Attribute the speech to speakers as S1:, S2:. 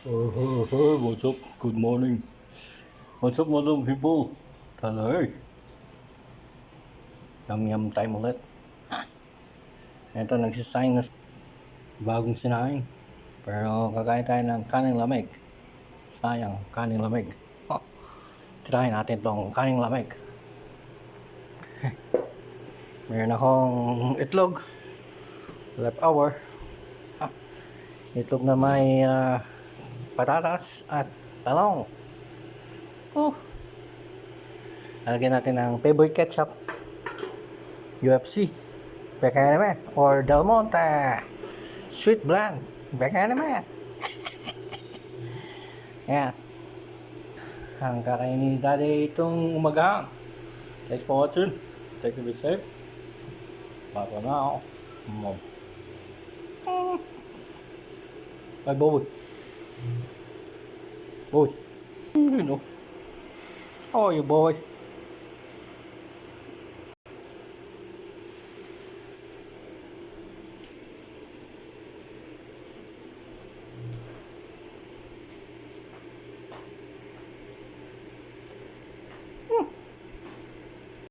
S1: What's up? Good morning. What's up, madam people? Hello. Yum time ulit. Ito, nagsisign na bagong sinaing. Pero kakain tayo ng kaning lamig. Sayang, kaning lamig. Oh, tirahin natin tong kaning lamig. Meron akong itlog. Left hour. Itlog na may patatas at talong. Oh. Lagyan natin ng favorite ketchup. UFC. Beka naman. Or Del Monte. Sweet blend. Beka naman. Yan. Ang kakainin ni Daddy itong umaga. Thanks for watching. Take it be safe. Bye for now. Bye, boy. Boy. You know. How are you, boy?